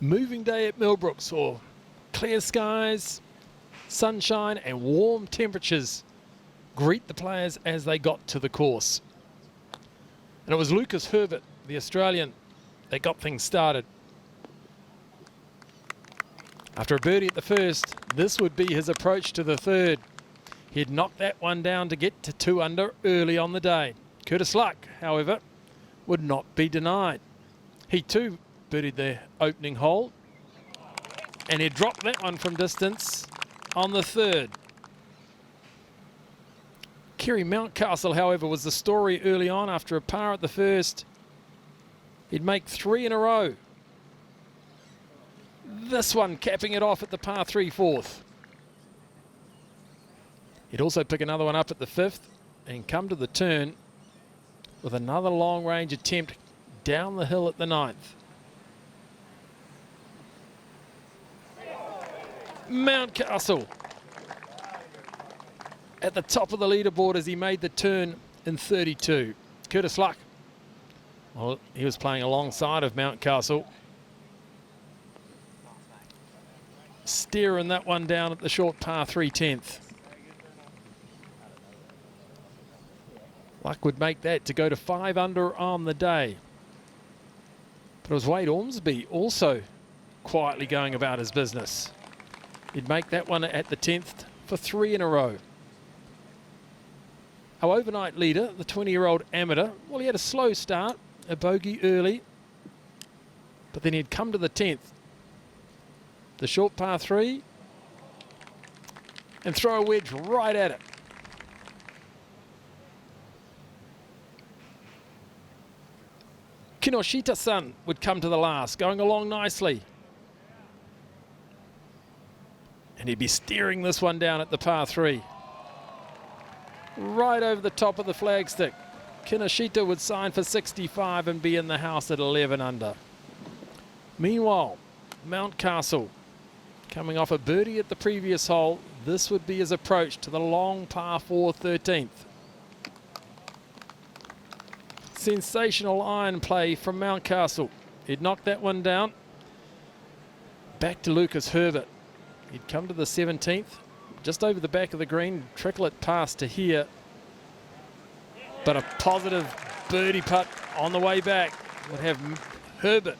Moving day at Millbrook saw clear skies, sunshine and warm temperatures greet the players as they got to the course. And it was 𝗚𝗥𝗢𝗓𝗏, the Australian, that got things started. After a birdie at the first, this would be his approach to the third. He'd knocked that one down to get to 2 under early on the day. Curtis Luck, however, would not be denied. He too birdied the opening hole, and he dropped that one from distance on the third. Kerry Mountcastle, however, was the story early on. After a par at the first, he'd make 3 in a row. This one capping it off at the par 3 fourth. He'd also pick another one up at the 5th and come to the turn with another long range attempt down the hill at the 9th. Mountcastle at the top of the leaderboard as he made the turn in 32. Curtis Luck, well, he was playing alongside of Mountcastle, steering that one down at the short par 3 10th. Luck would make that to go to 5 under on the day. But it was Wade Ormsby also quietly going about his business. He'd make that one at the 10th for 3 in a row. Our overnight leader, the 20-year-old amateur, well, he had a slow start, a bogey early, but then he'd come to the 10th. The short par 3, and throw a wedge right at it. Kinoshita-san would come to the last, going along nicely. And he'd be steering this one down at the par 3. Right over the top of the flagstick. Kinoshita would sign for 65 and be in the house at 11 under. Meanwhile, Mountcastle, coming off a birdie at the previous hole, this would be his approach to the long par 4 13th. Sensational iron play from Mountcastle. He'd knocked that one down. Back to 𝗚𝗥𝗢𝗓𝗏. He'd come to the 17th, just over the back of the green, trickle it past to here. But a positive birdie putt on the way back would have Herbert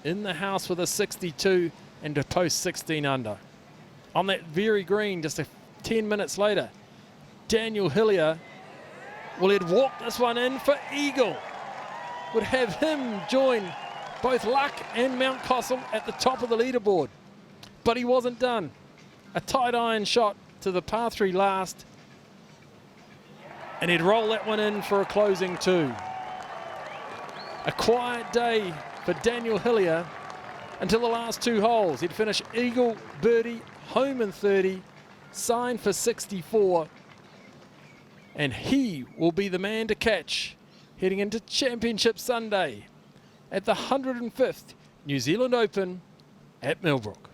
in the house with a 62 and to post 16 under. On that very green, just 10 minutes later, Daniel Hillier, well, he'd walk this one in for eagle. Would have him join both Luck and Mountcastle at the top of the leaderboard. But he wasn't done. A tight iron shot to the par 3 last, and he'd roll that one in for a closing 2. A quiet day for Daniel Hillier until the last 2 holes. He'd finish eagle, birdie, home in 30, sign for 64, and he will be the man to catch heading into Championship Sunday at the 105th New Zealand Open at Millbrook.